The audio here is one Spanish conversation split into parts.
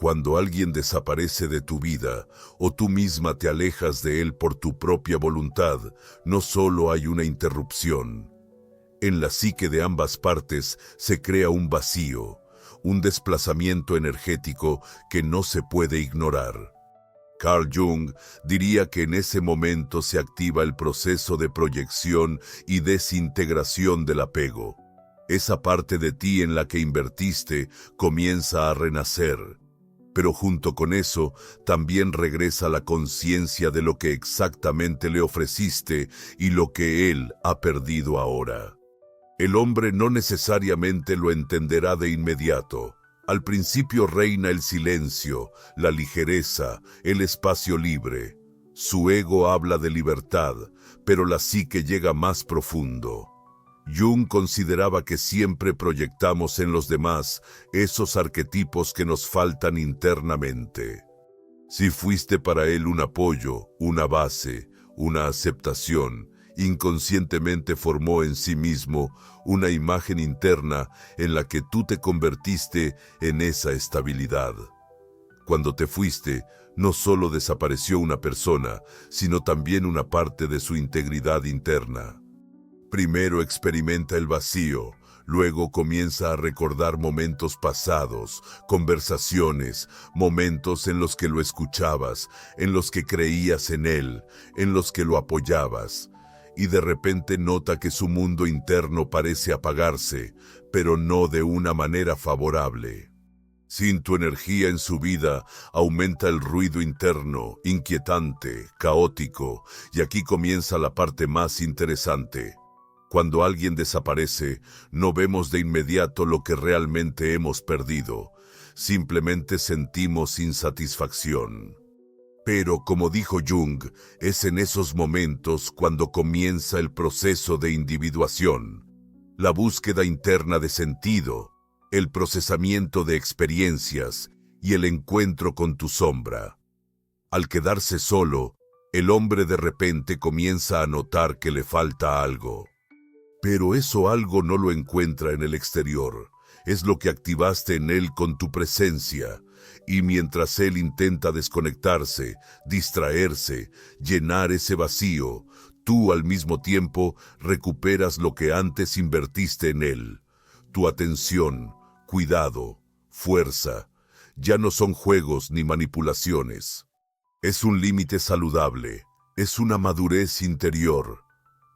Cuando alguien desaparece de tu vida o tú misma te alejas de él por tu propia voluntad, no solo hay una interrupción. En la psique de ambas partes se crea un vacío, un desplazamiento energético que no se puede ignorar. Carl Jung diría que en ese momento se activa el proceso de proyección y desintegración del apego. Esa parte de ti en la que invertiste comienza a renacer. Pero junto con eso, también regresa la conciencia de lo que exactamente le ofreciste y lo que él ha perdido ahora. El hombre no necesariamente lo entenderá de inmediato. Al principio reina el silencio, la ligereza, el espacio libre. Su ego habla de libertad, pero la psique llega más profundo. Jung consideraba que siempre proyectamos en los demás esos arquetipos que nos faltan internamente. Si fuiste para él un apoyo, una base, una aceptación, inconscientemente formó en sí mismo una imagen interna en la que tú te convertiste en esa estabilidad. Cuando te fuiste, no solo desapareció una persona, sino también una parte de su integridad interna. Primero experimenta el vacío, luego comienza a recordar momentos pasados, conversaciones, momentos en los que lo escuchabas, en los que creías en él, en los que lo apoyabas. Y de repente nota que su mundo interno parece apagarse, pero no de una manera favorable. Sin tu energía en su vida, aumenta el ruido interno, inquietante, caótico, y aquí comienza la parte más interesante. Cuando alguien desaparece, no vemos de inmediato lo que realmente hemos perdido, simplemente sentimos insatisfacción. Pero, como dijo Jung, es en esos momentos cuando comienza el proceso de individuación, la búsqueda interna de sentido, el procesamiento de experiencias y el encuentro con tu sombra. Al quedarse solo, el hombre de repente comienza a notar que le falta algo. Pero eso algo no lo encuentra en el exterior, es lo que activaste en él con tu presencia, y mientras él intenta desconectarse, distraerse, llenar ese vacío, tú al mismo tiempo recuperas lo que antes invertiste en él. Tu atención, cuidado, fuerza, ya no son juegos ni manipulaciones. Es un límite saludable, es una madurez interior.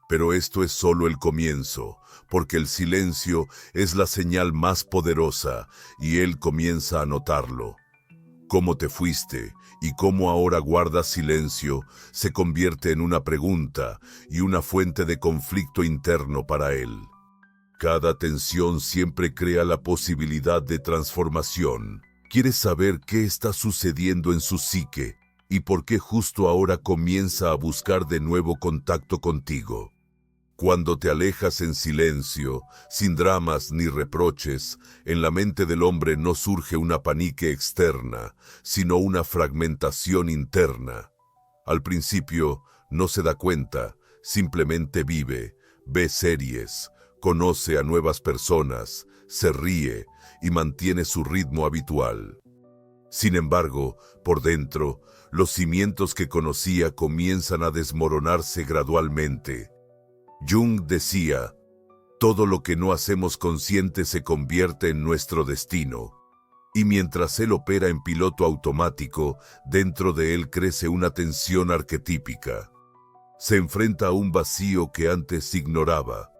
Pero esto es solo el comienzo, porque el silencio es la señal más poderosa y él comienza a notarlo. Cómo te fuiste y cómo ahora guardas silencio se convierte en una pregunta y una fuente de conflicto interno para él. Cada tensión siempre crea la posibilidad de transformación. Quieres saber qué está sucediendo en su psique y por qué justo ahora comienza a buscar de nuevo contacto contigo. Cuando te alejas en silencio, sin dramas ni reproches, en la mente del hombre no surge una panique externa, sino una fragmentación interna. Al principio no se da cuenta, simplemente vive, ve series, conoce a nuevas personas, se ríe y mantiene su ritmo habitual. Sin embargo, por dentro, los cimientos que conocía comienzan a desmoronarse gradualmente. Jung decía, todo lo que no hacemos consciente se convierte en nuestro destino. Y mientras él opera en piloto automático, dentro de él crece una tensión arquetípica. Se enfrenta a un vacío que antes ignoraba.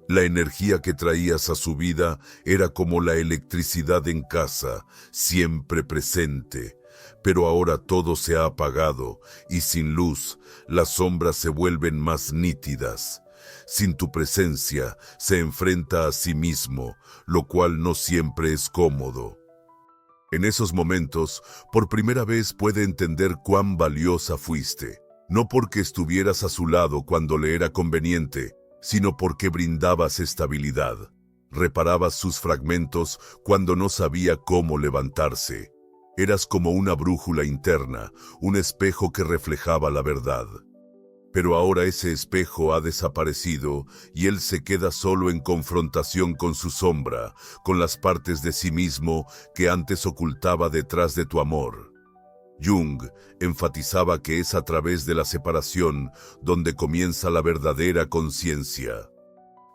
La energía que traías a su vida era como la electricidad en casa, siempre presente. Pero ahora todo se ha apagado y sin luz, las sombras se vuelven más nítidas. Sin tu presencia, se enfrenta a sí mismo, lo cual no siempre es cómodo. En esos momentos, por primera vez puede entender cuán valiosa fuiste, no porque estuvieras a su lado cuando le era conveniente, sino porque brindabas estabilidad. Reparabas sus fragmentos cuando no sabía cómo levantarse. Eras como una brújula interna, un espejo que reflejaba la verdad. Pero ahora ese espejo ha desaparecido y él se queda solo en confrontación con su sombra, con las partes de sí mismo que antes ocultaba detrás de tu amor. Jung enfatizaba que es a través de la separación donde comienza la verdadera conciencia.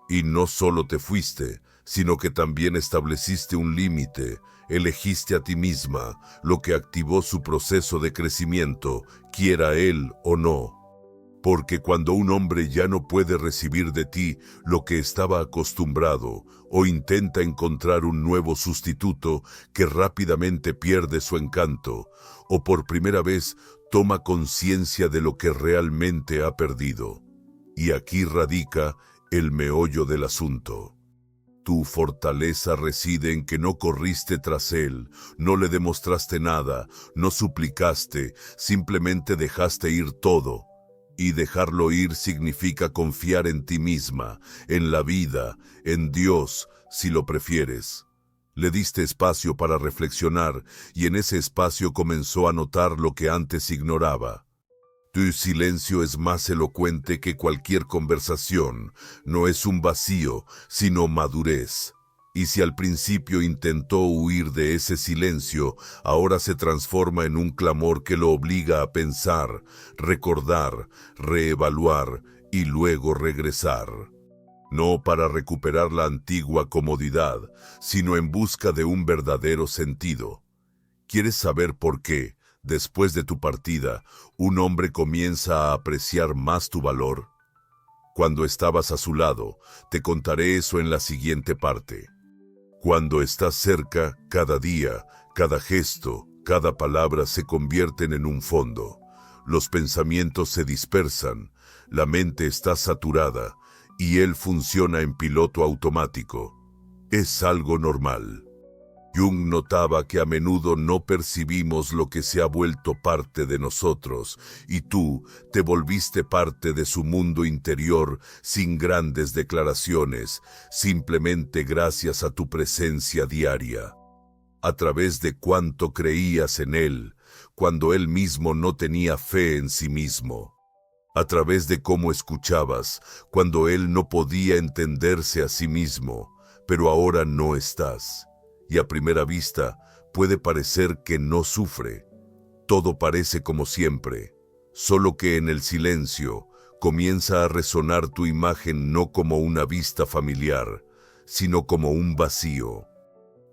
Y no solo te fuiste, sino que también estableciste un límite, elegiste a ti misma, lo que activó su proceso de crecimiento, quiera él o no. Porque cuando un hombre ya no puede recibir de ti lo que estaba acostumbrado o intenta encontrar un nuevo sustituto que rápidamente pierde su encanto o por primera vez toma conciencia de lo que realmente ha perdido. Y aquí radica el meollo del asunto. Tu fortaleza reside en que no corriste tras él, no le demostraste nada, no suplicaste, simplemente dejaste ir todo. Y dejarlo ir significa confiar en ti misma, en la vida, en Dios, si lo prefieres. Le diste espacio para reflexionar y en ese espacio comenzó a notar lo que antes ignoraba. Tu silencio es más elocuente que cualquier conversación, no es un vacío, sino madurez. Y si al principio intentó huir de ese silencio, ahora se transforma en un clamor que lo obliga a pensar, recordar, reevaluar y luego regresar. No para recuperar la antigua comodidad, sino en busca de un verdadero sentido. ¿Quieres saber por qué, después de tu partida, un hombre comienza a apreciar más tu valor? Cuando estabas a su lado, te contaré eso en la siguiente parte. Cuando estás cerca, cada día, cada gesto, cada palabra se convierten en un fondo. Los pensamientos se dispersan, la mente está saturada y él funciona en piloto automático. Es algo normal. Jung notaba que a menudo no percibimos lo que se ha vuelto parte de nosotros, y tú te volviste parte de su mundo interior sin grandes declaraciones, simplemente gracias a tu presencia diaria. A través de cuánto creías en él, cuando él mismo no tenía fe en sí mismo. A través de cómo escuchabas, cuando él no podía entenderse a sí mismo, pero ahora no estás. Y a primera vista puede parecer que no sufre. Todo parece como siempre, solo que en el silencio comienza a resonar tu imagen no como una vista familiar, sino como un vacío.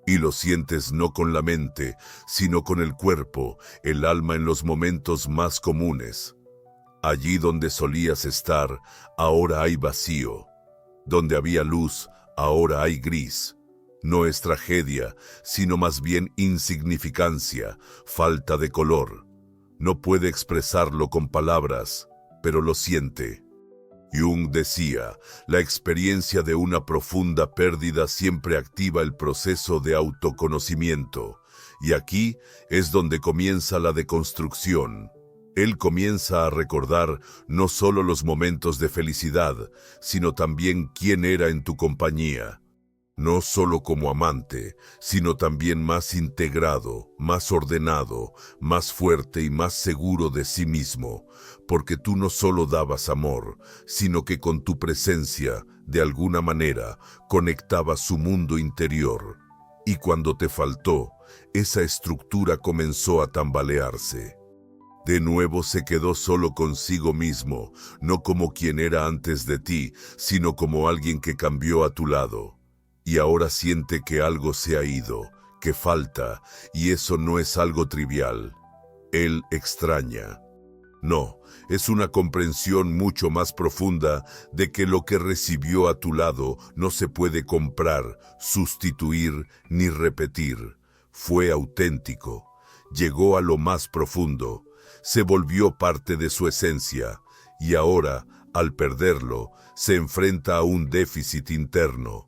Y lo sientes no con la mente, sino con el cuerpo, el alma en los momentos más comunes. Allí donde solías estar, ahora hay vacío. Donde había luz, ahora hay gris. No es tragedia, sino más bien insignificancia, falta de color. No puede expresarlo con palabras, pero lo siente. Jung decía, la experiencia de una profunda pérdida siempre activa el proceso de autoconocimiento, y aquí es donde comienza la deconstrucción. Él comienza a recordar no solo los momentos de felicidad, sino también quién era en tu compañía. No solo como amante, sino también más integrado, más ordenado, más fuerte y más seguro de sí mismo, porque tú no solo dabas amor, sino que con tu presencia, de alguna manera, conectabas su mundo interior. Y cuando te faltó, esa estructura comenzó a tambalearse. De nuevo se quedó solo consigo mismo, no como quien era antes de ti, sino como alguien que cambió a tu lado. Y ahora siente que algo se ha ido, que falta, y eso no es algo trivial. Él extraña. No, es una comprensión mucho más profunda de que lo que recibió a tu lado no se puede comprar, sustituir ni repetir. Fue auténtico, llegó a lo más profundo, se volvió parte de su esencia, y ahora, al perderlo, se enfrenta a un déficit interno.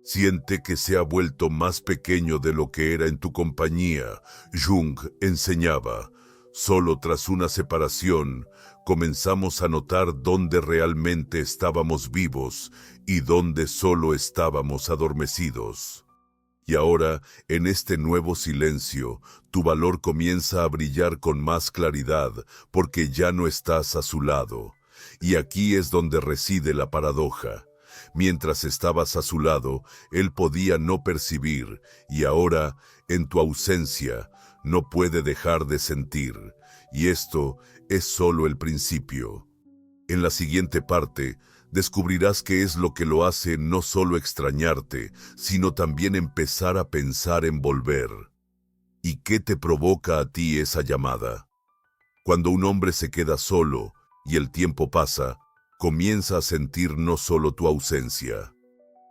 Siente que se ha vuelto más pequeño de lo que era en tu compañía. Jung enseñaba, solo tras una separación, comenzamos a notar dónde realmente estábamos vivos y dónde solo estábamos adormecidos. Y ahora, en este nuevo silencio, tu valor comienza a brillar con más claridad porque ya no estás a su lado. Y aquí es donde reside la paradoja. Mientras estabas a su lado, él podía no percibir, y ahora, en tu ausencia, no puede dejar de sentir. Y esto es solo el principio. En la siguiente parte, descubrirás qué es lo que lo hace no solo extrañarte, sino también empezar a pensar en volver. ¿Y qué te provoca a ti esa llamada? Cuando un hombre se queda solo y el tiempo pasa, comienza a sentir no solo tu ausencia.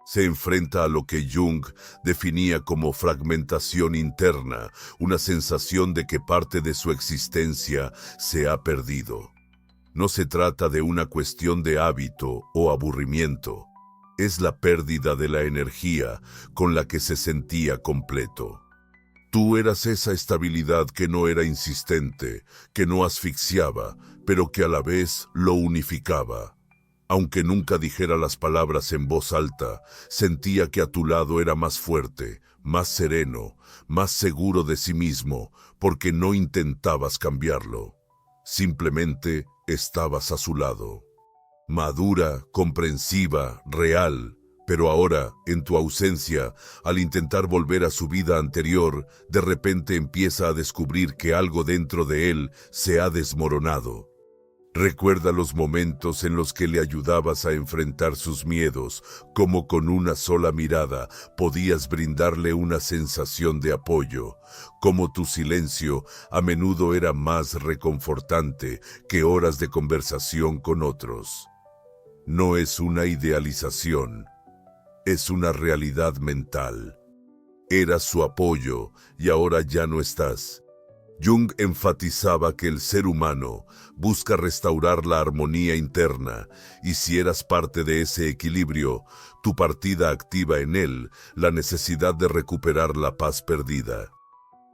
Se enfrenta a lo que Jung definía como fragmentación interna, una sensación de que parte de su existencia se ha perdido. No se trata de una cuestión de hábito o aburrimiento. Es la pérdida de la energía con la que se sentía completo. Tú eras esa estabilidad que no era insistente, que no asfixiaba, pero que a la vez lo unificaba. Aunque nunca dijera las palabras en voz alta, sentía que a tu lado era más fuerte, más sereno, más seguro de sí mismo, porque no intentabas cambiarlo. Simplemente estabas a su lado. Madura, comprensiva, real. Pero ahora, en tu ausencia, al intentar volver a su vida anterior, de repente empieza a descubrir que algo dentro de él se ha desmoronado. Recuerda los momentos en los que le ayudabas a enfrentar sus miedos, como con una sola mirada podías brindarle una sensación de apoyo, como tu silencio a menudo era más reconfortante que horas de conversación con otros. No es una idealización, es una realidad mental. Eras su apoyo y ahora ya no estás. Jung enfatizaba que el ser humano busca restaurar la armonía interna, y si eras parte de ese equilibrio, tu partida activa en él la necesidad de recuperar la paz perdida.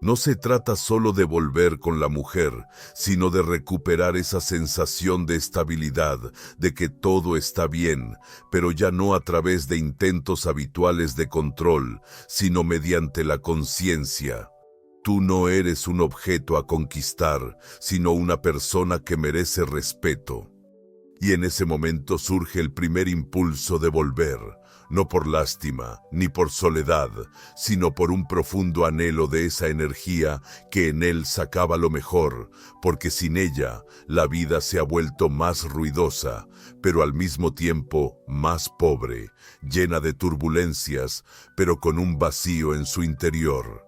No se trata solo de volver con la mujer, sino de recuperar esa sensación de estabilidad, de que todo está bien, pero ya no a través de intentos habituales de control, sino mediante la conciencia. Tú no eres un objeto a conquistar, sino una persona que merece respeto. Y en ese momento surge el primer impulso de volver, no por lástima, ni por soledad, sino por un profundo anhelo de esa energía que en él sacaba lo mejor, porque sin ella la vida se ha vuelto más ruidosa, pero al mismo tiempo más pobre, llena de turbulencias, pero con un vacío en su interior.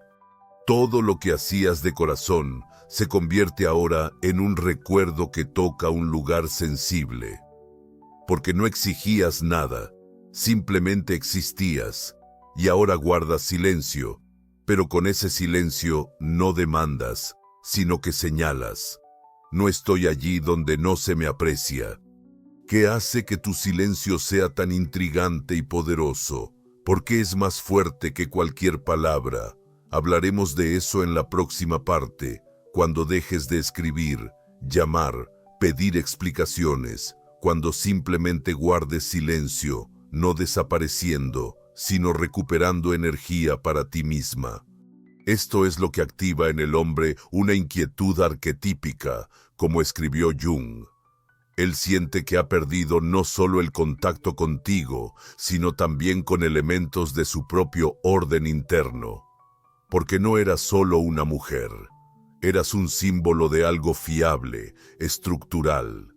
Todo lo que hacías de corazón se convierte ahora en un recuerdo que toca un lugar sensible. Porque no exigías nada, simplemente existías, y ahora guardas silencio, pero con ese silencio no demandas, sino que señalas. No estoy allí donde no se me aprecia. ¿Qué hace que tu silencio sea tan intrigante y poderoso? Porque es más fuerte que cualquier palabra. Hablaremos de eso en la próxima parte, cuando dejes de escribir, llamar, pedir explicaciones, cuando simplemente guardes silencio, no desapareciendo, sino recuperando energía para ti misma. Esto es lo que activa en el hombre una inquietud arquetípica, como escribió Jung. Él siente que ha perdido no solo el contacto contigo, sino también con elementos de su propio orden interno. Porque no eras solo una mujer, eras un símbolo de algo fiable, estructural.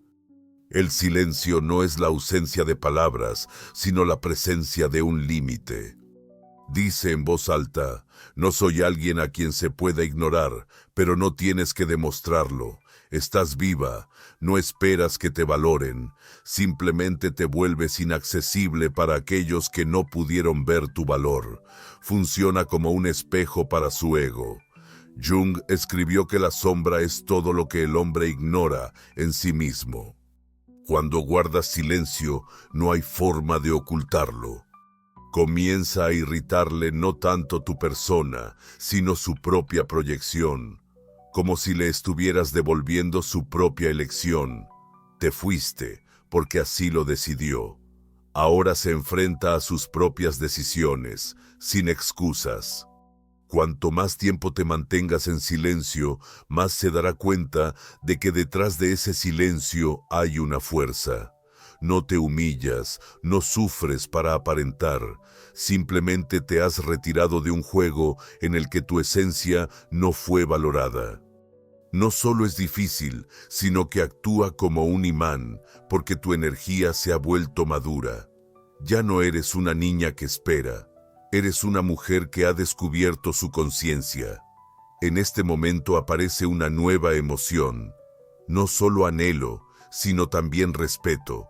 El silencio no es la ausencia de palabras, sino la presencia de un límite. Dice en voz alta, no soy alguien a quien se pueda ignorar, pero no tienes que demostrarlo. Estás viva, no esperas que te valoren, simplemente te vuelves inaccesible para aquellos que no pudieron ver tu valor. Funciona como un espejo para su ego. Jung escribió que la sombra es todo lo que el hombre ignora en sí mismo. Cuando guardas silencio, no hay forma de ocultarlo. Comienza a irritarle no tanto tu persona, sino su propia proyección. Como si le estuvieras devolviendo su propia elección. Te fuiste, porque así lo decidió. Ahora se enfrenta a sus propias decisiones, sin excusas. Cuanto más tiempo te mantengas en silencio, más se dará cuenta de que detrás de ese silencio hay una fuerza. No te humillas, no sufres para aparentar, simplemente te has retirado de un juego en el que tu esencia no fue valorada. No solo es difícil, sino que actúa como un imán, porque tu energía se ha vuelto madura. Ya no eres una niña que espera, eres una mujer que ha descubierto su conciencia. En este momento aparece una nueva emoción, no solo anhelo, sino también respeto.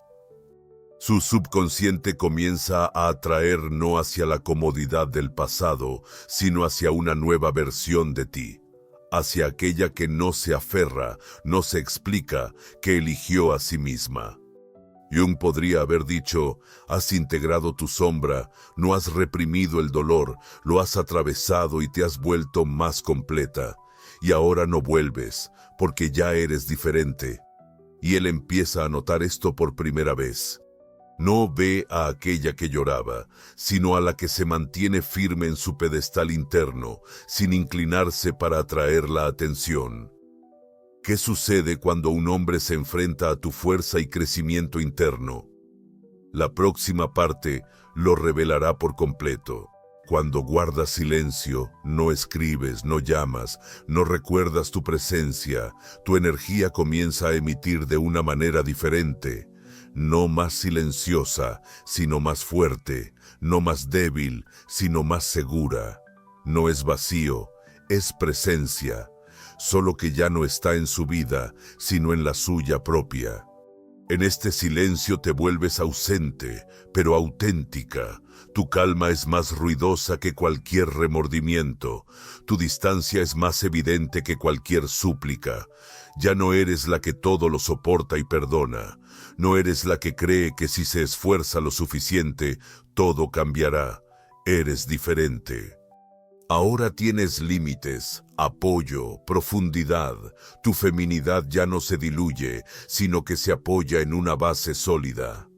Su subconsciente comienza a atraer no hacia la comodidad del pasado, sino hacia una nueva versión de ti, hacia aquella que no se aferra, no se explica, que eligió a sí misma. Jung podría haber dicho, has integrado tu sombra, no has reprimido el dolor, lo has atravesado y te has vuelto más completa. Y ahora no vuelves, porque ya eres diferente. Y él empieza a notar esto por primera vez. No ve a aquella que lloraba, sino a la que se mantiene firme en su pedestal interno, sin inclinarse para atraer la atención. ¿Qué sucede cuando un hombre se enfrenta a tu fuerza y crecimiento interno? La próxima parte lo revelará por completo. Cuando guardas silencio, no escribes, no llamas, no recuerdas tu presencia, tu energía comienza a emitir de una manera diferente. No más silenciosa, sino más fuerte, no más débil, sino más segura. No es vacío, es presencia, solo que ya no está en su vida, sino en la suya propia. En este silencio te vuelves ausente, pero auténtica. Tu calma es más ruidosa que cualquier remordimiento. Tu distancia es más evidente que cualquier súplica. Ya no eres la que todo lo soporta y perdona. No eres la que cree que si se esfuerza lo suficiente, todo cambiará. Eres diferente. Ahora tienes límites, apoyo, profundidad. Tu feminidad ya no se diluye, sino que se apoya en una base sólida.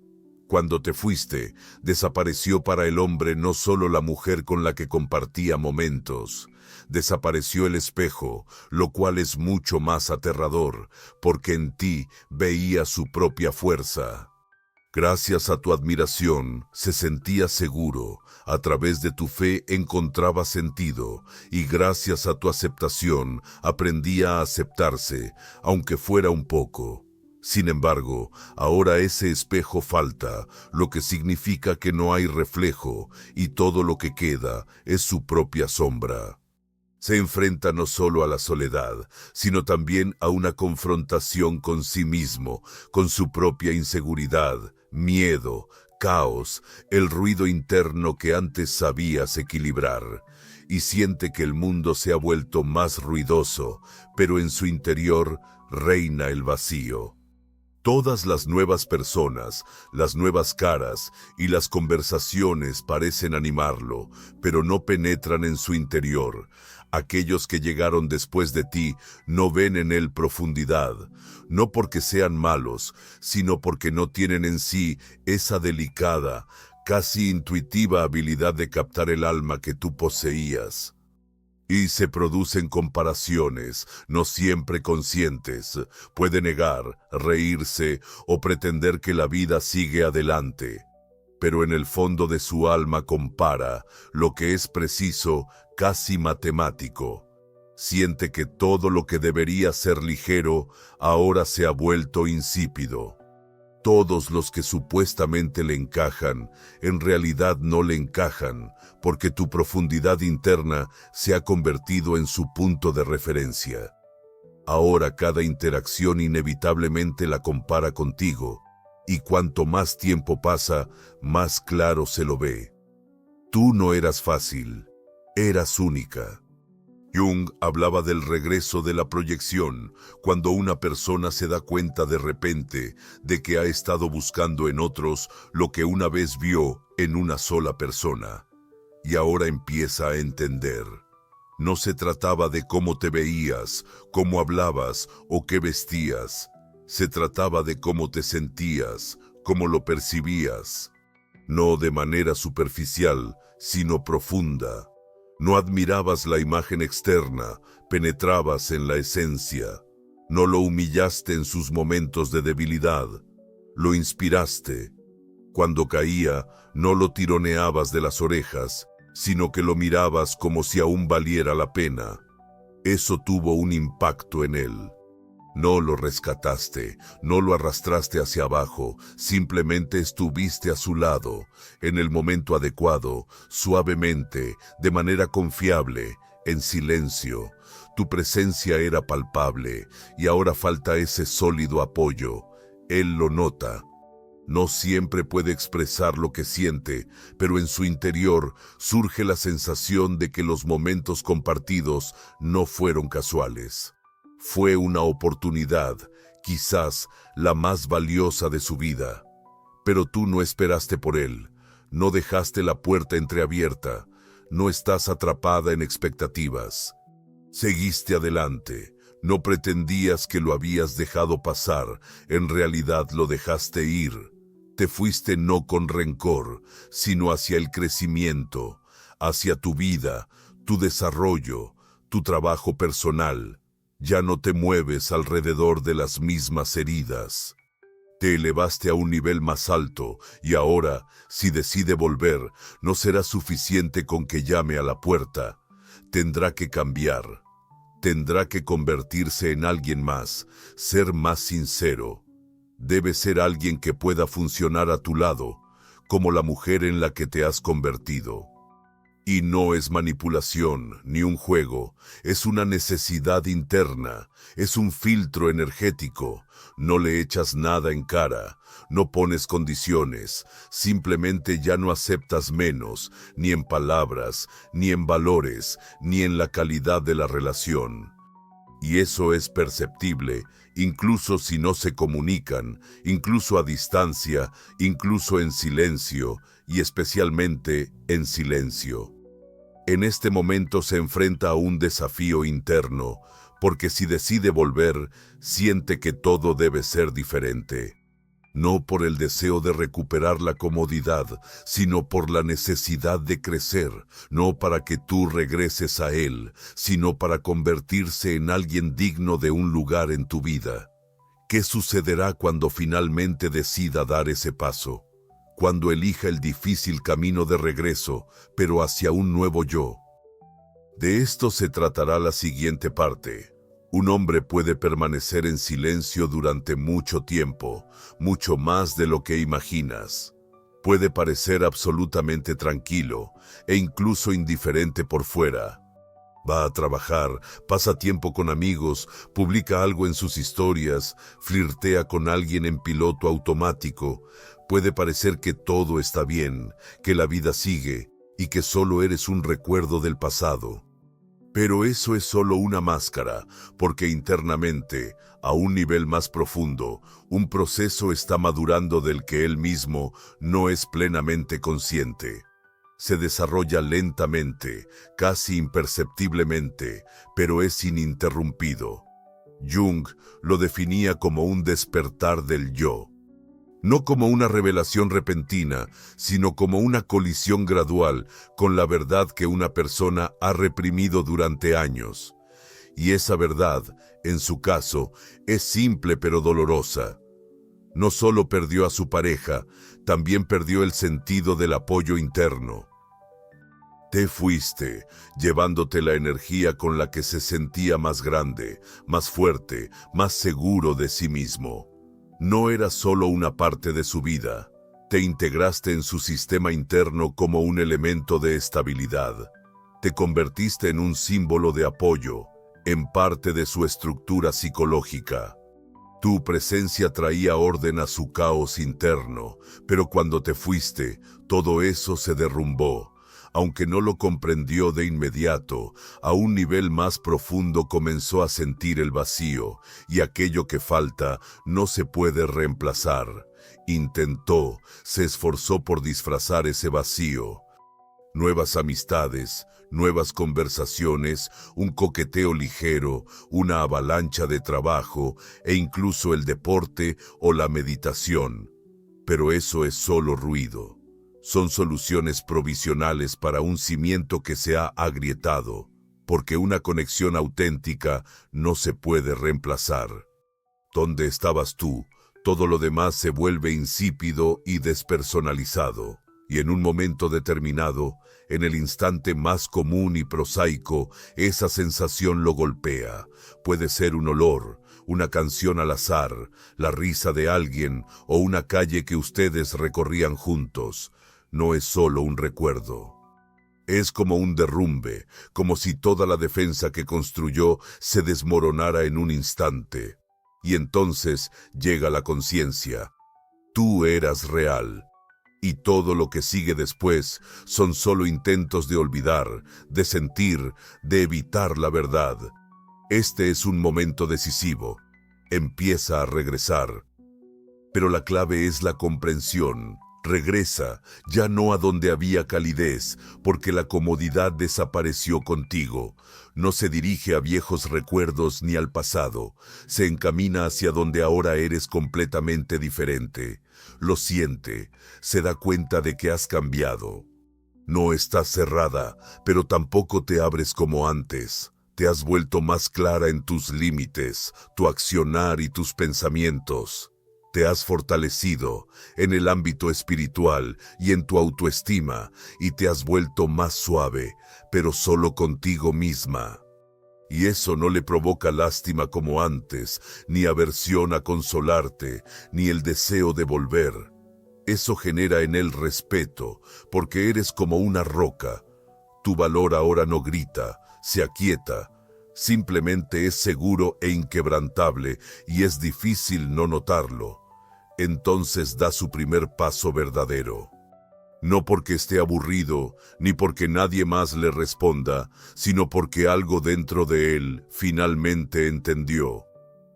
Cuando te fuiste, desapareció para el hombre no solo la mujer con la que compartía momentos. Desapareció el espejo, lo cual es mucho más aterrador, porque en ti veía su propia fuerza. Gracias a tu admiración, se sentía seguro, a través de tu fe encontraba sentido, y gracias a tu aceptación, aprendía a aceptarse, aunque fuera un poco. Sin embargo, ahora ese espejo falta, lo que significa que no hay reflejo, y todo lo que queda es su propia sombra. Se enfrenta no solo a la soledad, sino también a una confrontación con sí mismo, con su propia inseguridad, miedo, caos, el ruido interno que antes sabías equilibrar, y siente que el mundo se ha vuelto más ruidoso, pero en su interior reina el vacío. Todas las nuevas personas, las nuevas caras y las conversaciones parecen animarlo, pero no penetran en su interior. Aquellos que llegaron después de ti no ven en él profundidad, no porque sean malos, sino porque no tienen en sí esa delicada, casi intuitiva habilidad de captar el alma que tú poseías. Y se producen comparaciones, no siempre conscientes. Puede negar, reírse o pretender que la vida sigue adelante. Pero en el fondo de su alma compara lo que es preciso, casi matemático. Siente que todo lo que debería ser ligero ahora se ha vuelto insípido. Todos los que supuestamente le encajan, en realidad no le encajan, porque tu profundidad interna se ha convertido en su punto de referencia. Ahora cada interacción inevitablemente la compara contigo, y cuanto más tiempo pasa, más claro se lo ve. Tú no eras fácil, eras única. Jung hablaba del regreso de la proyección, cuando una persona se da cuenta de repente de que ha estado buscando en otros lo que una vez vio en una sola persona, y ahora empieza a entender. No se trataba de cómo te veías, cómo hablabas o qué vestías. Se trataba de cómo te sentías, cómo lo percibías. No de manera superficial, sino profunda. No admirabas la imagen externa, penetrabas en la esencia. No lo humillaste en sus momentos de debilidad, lo inspiraste. Cuando caía, no lo tironeabas de las orejas, sino que lo mirabas como si aún valiera la pena. Eso tuvo un impacto en él. No lo rescataste, no lo arrastraste hacia abajo, simplemente estuviste a su lado, en el momento adecuado, suavemente, de manera confiable, en silencio. Tu presencia era palpable y ahora falta ese sólido apoyo. Él lo nota. No siempre puede expresar lo que siente, pero en su interior surge la sensación de que los momentos compartidos no fueron casuales. Fue una oportunidad, quizás la más valiosa de su vida. Pero tú no esperaste por él, no dejaste la puerta entreabierta, no estás atrapada en expectativas. Seguiste adelante, no pretendías que lo habías dejado pasar, en realidad lo dejaste ir. Te fuiste no con rencor, sino hacia el crecimiento, hacia tu vida, tu desarrollo, tu trabajo personal. Ya no te mueves alrededor de las mismas heridas. Te elevaste a un nivel más alto y ahora, si decide volver, no será suficiente con que llame a la puerta. Tendrá que cambiar. Tendrá que convertirse en alguien más, ser más sincero. Debe ser alguien que pueda funcionar a tu lado, como la mujer en la que te has convertido. Y no es manipulación ni un juego, es una necesidad interna, es un filtro energético. No le echas nada en cara, no pones condiciones, simplemente ya no aceptas menos, ni en palabras, ni en valores, ni en la calidad de la relación. Y eso es perceptible, incluso si no se comunican, incluso a distancia, incluso en silencio, y especialmente en silencio. En este momento se enfrenta a un desafío interno, porque si decide volver, siente que todo debe ser diferente. No por el deseo de recuperar la comodidad, sino por la necesidad de crecer, no para que tú regreses a él, sino para convertirse en alguien digno de un lugar en tu vida. ¿Qué sucederá cuando finalmente decida dar ese paso? Cuando elija el difícil camino de regreso, pero hacia un nuevo yo. De esto se tratará la siguiente parte. Un hombre puede permanecer en silencio durante mucho tiempo, mucho más de lo que imaginas. Puede parecer absolutamente tranquilo e incluso indiferente por fuera. Va a trabajar, pasa tiempo con amigos, publica algo en sus historias, flirtea con alguien en piloto automático. Puede parecer que todo está bien, que la vida sigue y que solo eres un recuerdo del pasado. Pero eso es solo una máscara, porque internamente, a un nivel más profundo, un proceso está madurando del que él mismo no es plenamente consciente. Se desarrolla lentamente, casi imperceptiblemente, pero es ininterrumpido. Jung lo definía como un despertar del yo. No como una revelación repentina, sino como una colisión gradual con la verdad que una persona ha reprimido durante años. Y esa verdad, en su caso, es simple pero dolorosa. No solo perdió a su pareja, también perdió el sentido del apoyo interno. Te fuiste, llevándote la energía con la que se sentía más grande, más fuerte, más seguro de sí mismo. No era solo una parte de su vida, te integraste en su sistema interno como un elemento de estabilidad. Te convertiste en un símbolo de apoyo, en parte de su estructura psicológica. Tu presencia traía orden a su caos interno, pero cuando te fuiste, todo eso se derrumbó. Aunque no lo comprendió de inmediato, a un nivel más profundo comenzó a sentir el vacío, y aquello que falta no se puede reemplazar. Intentó, se esforzó por disfrazar ese vacío. Nuevas amistades, nuevas conversaciones, un coqueteo ligero, una avalancha de trabajo e incluso el deporte o la meditación. Pero eso es solo ruido. Son soluciones provisionales para un cimiento que se ha agrietado, porque una conexión auténtica no se puede reemplazar. Donde estabas tú, todo lo demás se vuelve insípido y despersonalizado, y en un momento determinado, en el instante más común y prosaico, esa sensación lo golpea. Puede ser un olor, una canción al azar, la risa de alguien o una calle que ustedes recorrían juntos. No es solo un recuerdo. Es como un derrumbe, como si toda la defensa que construyó se desmoronara en un instante. Y entonces llega la conciencia. Tú eras real. Y todo lo que sigue después son solo intentos de olvidar, de sentir, de evitar la verdad. Este es un momento decisivo. Empieza a regresar. Pero la clave es la comprensión. Regresa, ya no a donde había calidez, porque la comodidad desapareció contigo. No se dirige a viejos recuerdos ni al pasado. Se encamina hacia donde ahora eres completamente diferente. Lo siente, se da cuenta de que has cambiado. No estás cerrada, pero tampoco te abres como antes. Te has vuelto más clara en tus límites, tu accionar y tus pensamientos. Te has fortalecido en el ámbito espiritual y en tu autoestima, y te has vuelto más suave, pero solo contigo misma. Y eso no le provoca lástima como antes, ni aversión a consolarte, ni el deseo de volver. Eso genera en él respeto, porque eres como una roca. Tu valor ahora no grita, se aquieta. Simplemente es seguro e inquebrantable, y es difícil no notarlo. Entonces da su primer paso verdadero. No porque esté aburrido, ni porque nadie más le responda, sino porque algo dentro de él finalmente entendió.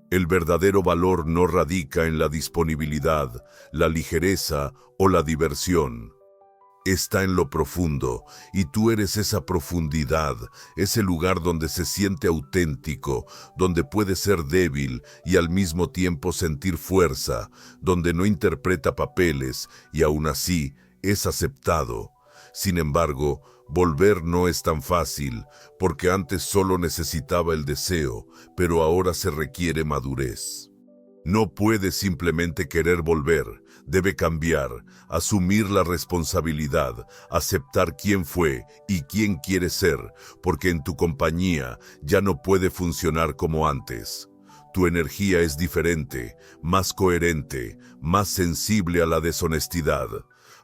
El verdadero valor no radica en la disponibilidad, la ligereza o la diversión. Está en lo profundo, y tú eres esa profundidad, ese lugar donde se siente auténtico, donde puede ser débil y al mismo tiempo sentir fuerza, donde no interpreta papeles y aún así es aceptado. Sin embargo, volver no es tan fácil, porque antes solo necesitaba el deseo, pero ahora se requiere madurez. No puede simplemente querer volver, debe cambiar, asumir la responsabilidad, aceptar quién fue y quién quiere ser, porque en tu compañía ya no puede funcionar como antes. Tu energía es diferente, más coherente, más sensible a la deshonestidad.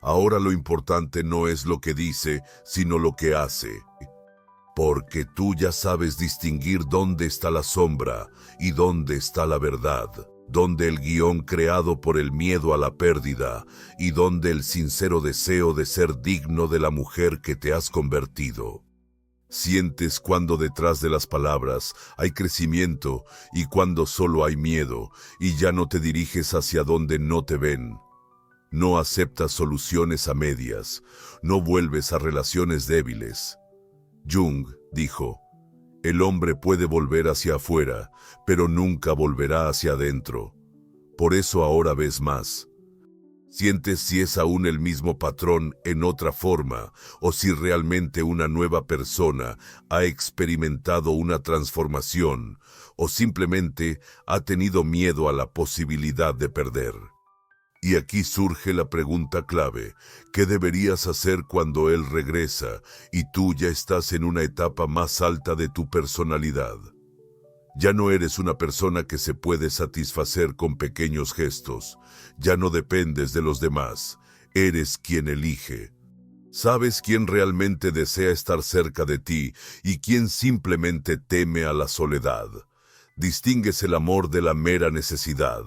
Ahora lo importante no es lo que dice, sino lo que hace. Porque tú ya sabes distinguir dónde está la sombra y dónde está la verdad. Donde el guión creado por el miedo a la pérdida y donde el sincero deseo de ser digno de la mujer que te has convertido. Sientes cuando detrás de las palabras hay crecimiento y cuando solo hay miedo y ya no te diriges hacia donde no te ven. No aceptas soluciones a medias, no vuelves a relaciones débiles. Jung dijo: el hombre puede volver hacia afuera, pero nunca volverá hacia adentro. Por eso ahora ves más. Sientes si es aún el mismo patrón en otra forma, o si realmente una nueva persona ha experimentado una transformación, o simplemente ha tenido miedo a la posibilidad de perder. Y aquí surge la pregunta clave: ¿qué deberías hacer cuando él regresa y tú ya estás en una etapa más alta de tu personalidad? Ya no eres una persona que se puede satisfacer con pequeños gestos. Ya no dependes de los demás. Eres quien elige. Sabes quién realmente desea estar cerca de ti y quién simplemente teme a la soledad. Distingues el amor de la mera necesidad.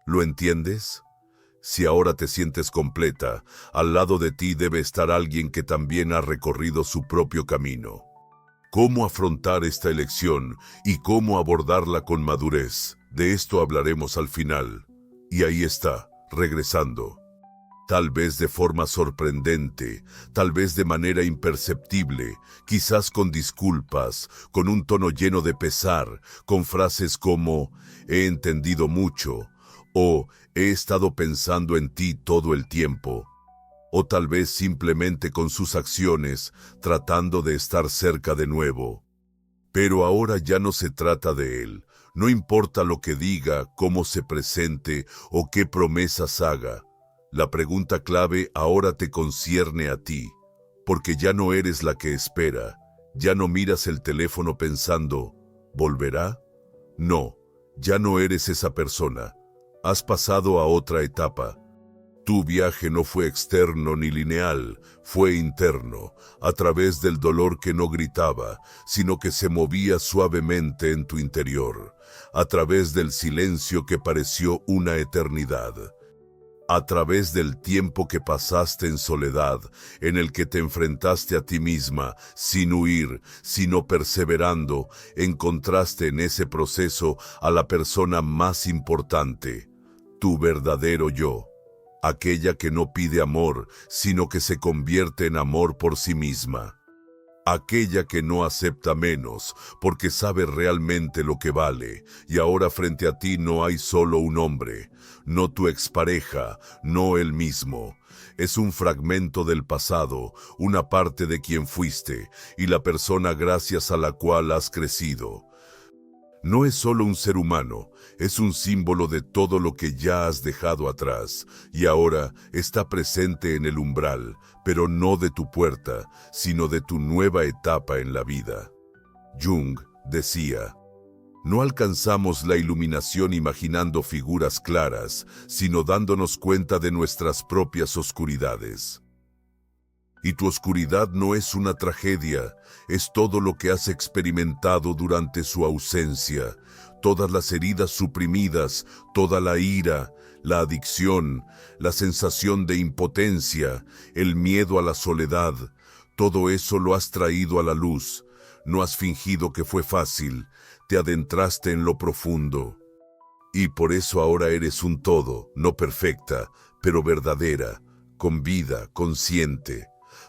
¿Lo entiendes? Si ahora te sientes completa, al lado de ti debe estar alguien que también ha recorrido su propio camino. ¿Cómo afrontar esta elección y cómo abordarla con madurez? De esto hablaremos al final. Y ahí está, regresando. Tal vez de forma sorprendente, tal vez de manera imperceptible, quizás con disculpas, con un tono lleno de pesar, con frases como «he entendido mucho» o «he estado pensando en ti todo el tiempo». o tal vez simplemente con sus acciones, tratando de estar cerca de nuevo. Pero ahora ya no se trata de él. No importa lo que diga, cómo se presente o qué promesas haga. La pregunta clave ahora te concierne a ti, porque ya no eres la que espera. Ya no miras el teléfono pensando, ¿volverá? No, ya no eres esa persona. Has pasado a otra etapa. Tu viaje no fue externo ni lineal, fue interno, a través del dolor que no gritaba, sino que se movía suavemente en tu interior, a través del silencio que pareció una eternidad, a través del tiempo que pasaste en soledad, en el que te enfrentaste a ti misma, sin huir, sino perseverando, encontraste en ese proceso a la persona más importante, tu verdadero yo. Aquella que no pide amor, sino que se convierte en amor por sí misma. Aquella que no acepta menos, porque sabe realmente lo que vale, y ahora frente a ti no hay solo un hombre, no tu expareja, no él mismo. Es un fragmento del pasado, una parte de quien fuiste, y la persona gracias a la cual has crecido. No es solo un ser humano, es un símbolo de todo lo que ya has dejado atrás, y ahora está presente en el umbral, pero no de tu puerta, sino de tu nueva etapa en la vida. Jung decía, no alcanzamos la iluminación imaginando figuras claras, sino dándonos cuenta de nuestras propias oscuridades. Y tu oscuridad no es una tragedia, es todo lo que has experimentado durante su ausencia, todas las heridas suprimidas, toda la ira, la adicción, la sensación de impotencia, el miedo a la soledad, todo eso lo has traído a la luz, no has fingido que fue fácil, te adentraste en lo profundo. Y por eso ahora eres un todo, no perfecta, pero verdadera, con vida, consciente.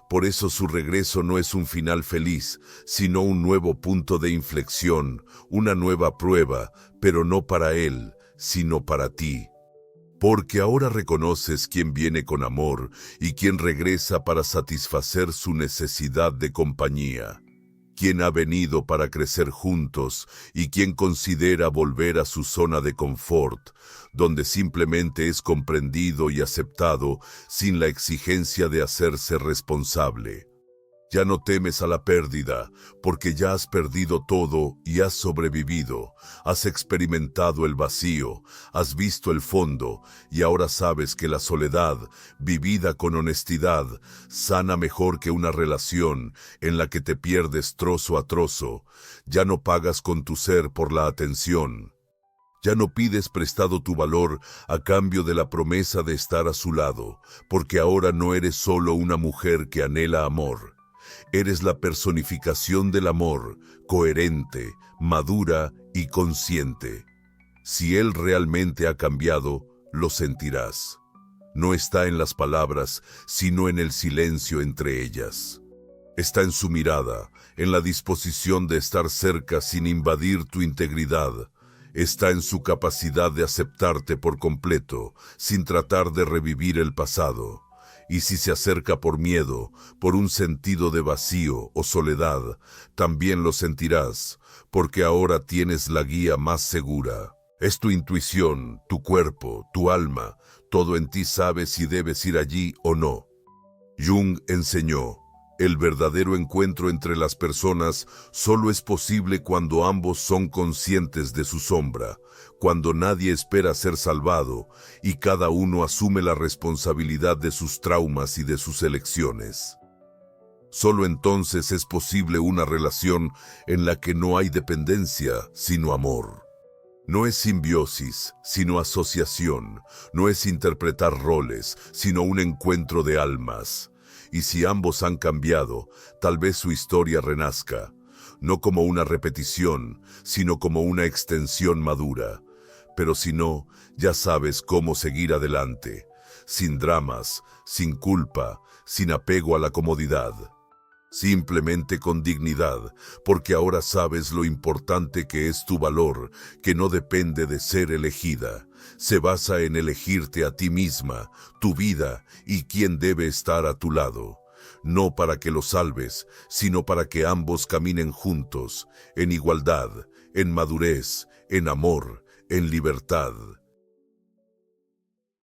Por eso su regreso no es un final feliz, sino un nuevo punto de inflexión, una nueva prueba, pero no para él, sino para ti. Porque ahora reconoces quién viene con amor y quién regresa para satisfacer su necesidad de compañía. Quién ha venido para crecer juntos y quién considera volver a su zona de confort, donde simplemente es comprendido y aceptado sin la exigencia de hacerse responsable. Ya no temes a la pérdida, porque ya has perdido todo y has sobrevivido. Has experimentado el vacío, has visto el fondo y ahora sabes que la soledad, vivida con honestidad, sana mejor que una relación en la que te pierdes trozo a trozo. Ya no pagas con tu ser por la atención. Ya no pides prestado tu valor a cambio de la promesa de estar a su lado, porque ahora no eres solo una mujer que anhela amor. Eres la personificación del amor, coherente, madura y consciente. Si él realmente ha cambiado, lo sentirás. No está en las palabras, sino en el silencio entre ellas. Está en su mirada, en la disposición de estar cerca sin invadir tu integridad. Está en su capacidad de aceptarte por completo, sin tratar de revivir el pasado. Y si se acerca por miedo, por un sentido de vacío o soledad, también lo sentirás, porque ahora tienes la guía más segura. Es tu intuición, tu cuerpo, tu alma, todo en ti sabe si debes ir allí o no. Jung enseñó, el verdadero encuentro entre las personas solo es posible cuando ambos son conscientes de su sombra, cuando nadie espera ser salvado y cada uno asume la responsabilidad de sus traumas y de sus elecciones. Solo entonces es posible una relación en la que no hay dependencia, sino amor. No es simbiosis, sino asociación. No es interpretar roles, sino un encuentro de almas. Y si ambos han cambiado, tal vez su historia renazca, no como una repetición, sino como una extensión madura. Pero si no, ya sabes cómo seguir adelante, sin dramas, sin culpa, sin apego a la comodidad. simplemente con dignidad, porque ahora sabes lo importante que es tu valor, que no depende de ser elegida. Se basa en elegirte a ti misma, tu vida y quién debe estar a tu lado. No para que lo salves, sino para que ambos caminen juntos, en igualdad, en madurez, en amor, en libertad.